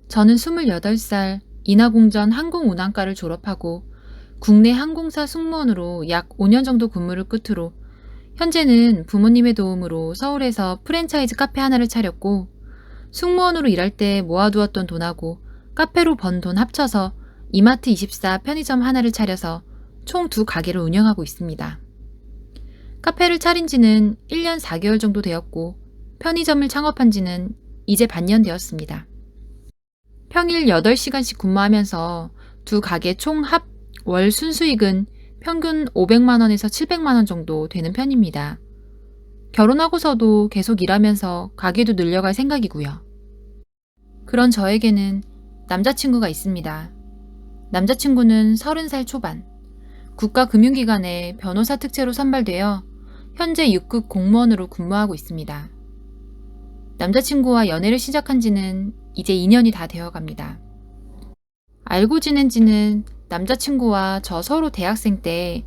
저는 28살 인하공전 항공운항과를 졸업하고 국내 항공사 승무원으로 약 5년 정도 근무를 끝으로 현재는 부모님의 도움으로 서울에서 프랜차이즈 카페 하나를 차렸고 승무원으로 일할 때 모아두었던 돈하고 카페로 번 돈 합쳐서 이마트24 편의점 하나를 차려서 총 2가게를 운영하고 있습니다. 카페를 차린 지는 1년 4개월 정도 되었고 편의점을 창업한 지는 이제 반년 되었습니다. 평일 8시간씩 근무하면서 2가게 총 합 월 순수익은 평균 500만 원에서 700만 원 정도 되는 편입니다. 결혼하고서도 계속 일하면서 가게도 늘려갈 생각이고요. 그런 저에게는 남자친구가 있습니다. 남자친구는 30살 초반, 국가금융기관에 변호사 특채로 선발되어 현재 6급 공무원으로 근무하고 있습니다. 남자친구와 연애를 시작한 지는 이제 2년이 다 되어갑니다. 알고 지낸 지는 남자친구와 저 서로 대학생 때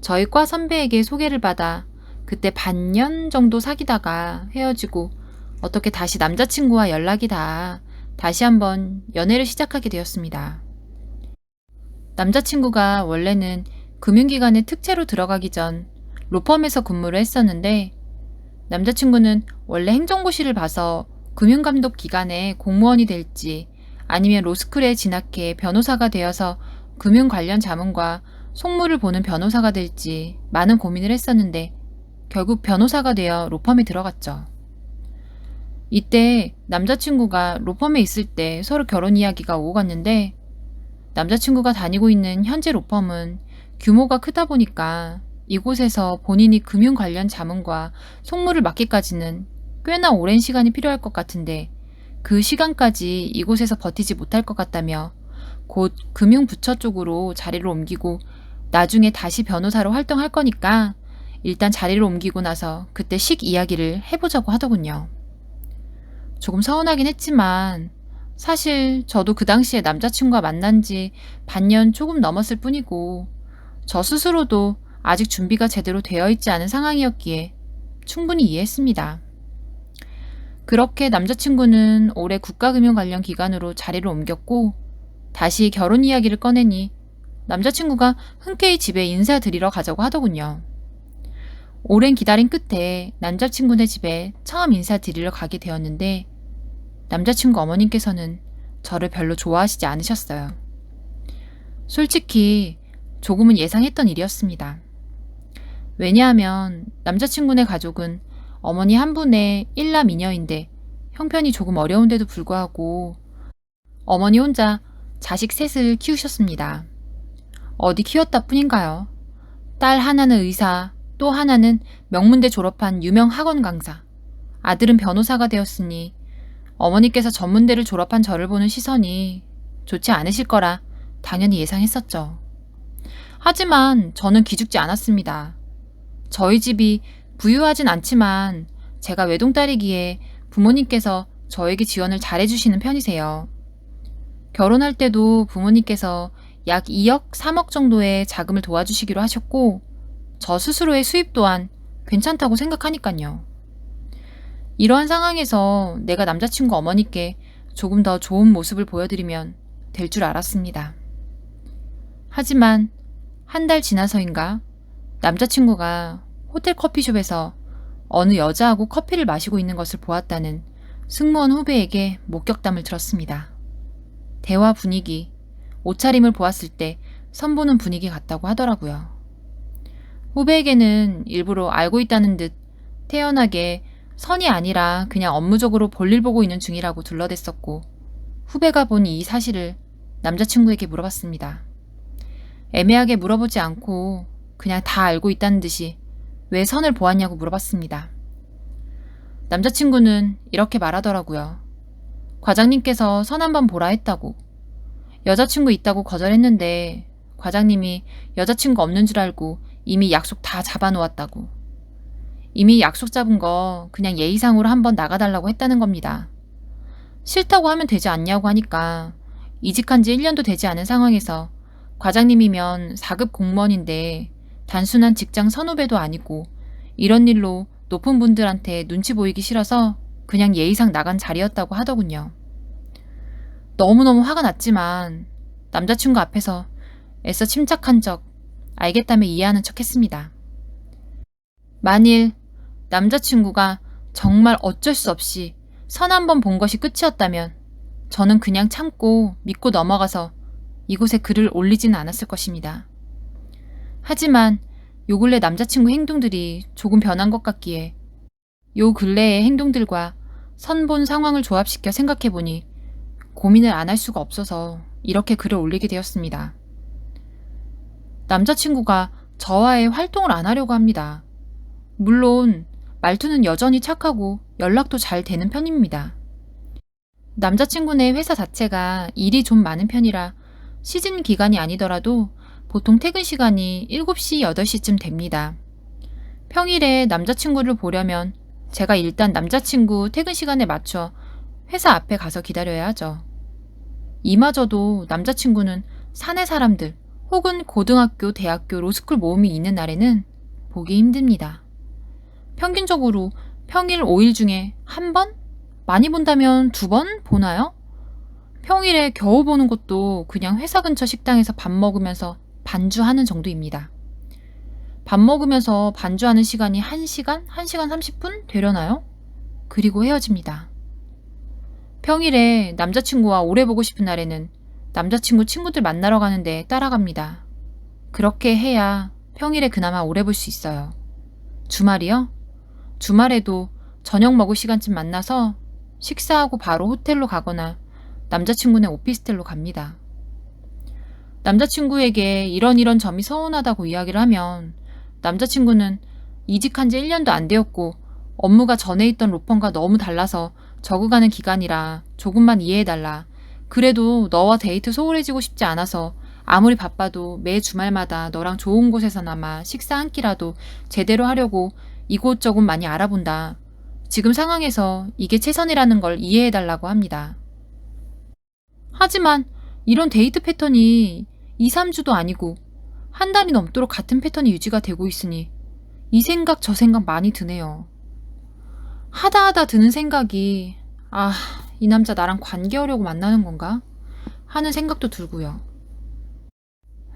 저희 과 선배에게 소개를 받아 그때 반년 정도 사귀다가 헤어지고 어떻게 다시 남자친구와 연락이 닿아 다시 한번 연애를 시작하게 되었습니다. 남자친구가 원래는 금융기관에 특채로 들어가기 전 로펌에서 근무를 했었는데 남자친구는 원래 행정고시를 봐서 금융감독 기관에 공무원이 될지 아니면 로스쿨에 진학해 변호사가 되어서 금융 관련 자문과 속물을 보는 변호사가 될지 많은 고민을 했었는데 결국 변호사가 되어 로펌에 들어갔죠. 이때 남자친구가 로펌에 있을 때 서로 결혼 이야기가 오고 갔는데 남자친구가 다니고 있는 현재 로펌은 규모가 크다 보니까 이곳에서 본인이 금융 관련 자문과 속물을 맡기까지는 꽤나 오랜 시간이 필요할 것 같은데 그 시간까지 이곳에서 버티지 못할 것 같다며 곧 금융부처 쪽으로 자리를 옮기고 나중에 다시 변호사로 활동할 거니까 일단 자리를 옮기고 나서 그때 식 이야기를 해보자고 하더군요. 조금 서운하긴 했지만 사실 저도 그 당시에 남자친구와 만난 지 반년 조금 넘었을 뿐이고 저 스스로도 아직 준비가 제대로 되어 있지 않은 상황이었기에 충분히 이해했습니다. 그렇게 남자친구는 올해 국가금융 관련 기관으로 자리를 옮겼고 다시 결혼 이야기를 꺼내니 남자친구가 흔쾌히 집에 인사드리러 가자고 하더군요. 오랜 기다림 끝에 남자친구네 집에 처음 인사드리러 가게 되었는데 남자친구 어머님께서는 저를 별로 좋아하시지 않으셨어요. 솔직히 조금은 예상했던 일이었습니다. 왜냐하면 남자친구네 가족은 어머니 한 분의 1남 2녀인데 형편이 조금 어려운데도 불구하고 어머니 혼자 자식 셋을 키우셨습니다. 어디 키웠다 뿐인가요? 딸 하나는 의사, 또 하나는 명문대 졸업한 유명 학원 강사, 아들은 변호사가 되었으니 어머니께서 전문대를 졸업한 저를 보는 시선이 좋지 않으실 거라 당연히 예상했었죠. 하지만 저는 기죽지 않았습니다. 저희 집이 부유하진 않지만 제가 외동딸이기에 부모님께서 저에게 지원을 잘해주시는 편이세요. 결혼할 때도 부모님께서 약 2억, 3억 정도의 자금을 도와주시기로 하셨고 저 스스로의 수입 또한 괜찮다고 생각하니까요. 이러한 상황에서 내가 남자친구 어머니께 조금 더 좋은 모습을 보여드리면 될 줄 알았습니다. 하지만 한 달 지나서인가 남자친구가 호텔 커피숍에서 어느 여자하고 커피를 마시고 있는 것을 보았다는 승무원 후배에게 목격담을 들었습니다. 대화 분위기, 옷차림을 보았을 때 선보는 분위기 같다고 하더라고요. 후배에게는 일부러 알고 있다는 듯 태연하게 선이 아니라 그냥 업무적으로 볼일 보고 있는 중이라고 둘러댔었고 후배가 본 이 사실을 남자친구에게 물어봤습니다. 애매하게 물어보지 않고 그냥 다 알고 있다는 듯이 왜 선을 보았냐고 물어봤습니다. 남자친구는 이렇게 말하더라고요. 과장님께서 선 한번 보라 했다고. 여자친구 있다고 거절했는데 과장님이 여자친구 없는 줄 알고 이미 약속 다 잡아놓았다고. 이미 약속 잡은 거 그냥 예의상으로 한번 나가달라고 했다는 겁니다. 싫다고 하면 되지 않냐고 하니까 이직한 지 1년도 되지 않은 상황에서 과장님이면 4급 공무원인데 단순한 직장 선후배도 아니고 이런 일로 높은 분들한테 눈치 보이기 싫어서 그냥 예의상 나간 자리였다고 하더군요. 너무너무 화가 났지만 남자친구 앞에서 애써 침착한 척 알겠다며 이해하는 척 했습니다. 만일 남자친구가 정말 어쩔 수 없이 선 한 번 본 것이 끝이었다면 저는 그냥 참고 믿고 넘어가서 이곳에 글을 올리지는 않았을 것입니다. 하지만 요 근래 남자친구 행동들이 조금 변한 것 같기에 요 근래의 행동들과 선본 상황을 조합시켜 생각해보니 고민을 안 할 수가 없어서 이렇게 글을 올리게 되었습니다. 남자친구가 저와의 활동을 안 하려고 합니다. 물론 말투는 여전히 착하고 연락도 잘 되는 편입니다. 남자친구네 회사 자체가 일이 좀 많은 편이라 시즌 기간이 아니더라도 보통 퇴근 시간이 7시, 8시쯤 됩니다. 평일에 남자친구를 보려면 제가 일단 남자친구 퇴근 시간에 맞춰 회사 앞에 가서 기다려야 하죠. 이마저도 남자친구는 사내 사람들 혹은 고등학교, 대학교, 로스쿨 모임이 있는 날에는 보기 힘듭니다. 평균적으로 평일 5일 중에 한 번? 많이 본다면 2번 보나요? 평일에 겨우 보는 것도 그냥 회사 근처 식당에서 밥 먹으면서 반주하는 정도입니다. 밥 먹으면서 반주하는 시간이 1시간, 1시간 30분 되려나요? 그리고 헤어집니다. 평일에 남자친구와 오래 보고 싶은 날에는 남자친구 친구들 만나러 가는데 따라갑니다. 그렇게 해야 평일에 그나마 오래 볼 수 있어요. 주말이요? 주말에도 저녁 먹을 시간쯤 만나서 식사하고 바로 호텔로 가거나 남자친구네 오피스텔로 갑니다. 남자친구에게 이런 점이 서운하다고 이야기를 하면 남자친구는 이직한 지 1년도 안 되었고 업무가 전에 있던 로펌과 너무 달라서 적응하는 기간이라 조금만 이해해달라. 그래도 너와 데이트 소홀해지고 싶지 않아서 아무리 바빠도 매 주말마다 너랑 좋은 곳에서나마 식사 한 끼라도 제대로 하려고 이곳저곳 많이 알아본다. 지금 상황에서 이게 최선이라는 걸 이해해달라고 합니다. 하지만 이런 데이트 패턴이 2, 3주도 아니고 한 달이 넘도록 같은 패턴이 유지가 되고 있으니 이 생각 저 생각 많이 드네요. 하다 드는 생각이 이 남자 나랑 관계하려고 만나는 건가? 하는 생각도 들고요.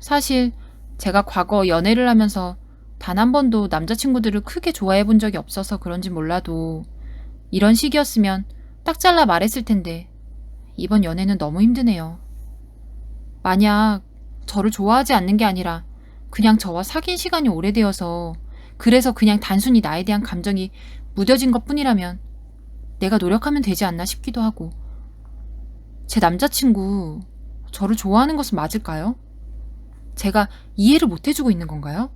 사실 제가 과거 연애를 하면서 단 한 번도 남자친구들을 크게 좋아해 본 적이 없어서 그런지 몰라도 이런 식이었으면 딱 잘라 말했을 텐데 이번 연애는 너무 힘드네요. 만약 저를 좋아하지 않는 게 아니라 그냥 저와 사귄 시간이 오래되어서 그래서 그냥 단순히 나에 대한 감정이 무뎌진 것 뿐이라면 내가 노력하면 되지 않나 싶기도 하고 제 남자친구 저를 좋아하는 것은 맞을까요? 제가 이해를 못 해주고 있는 건가요?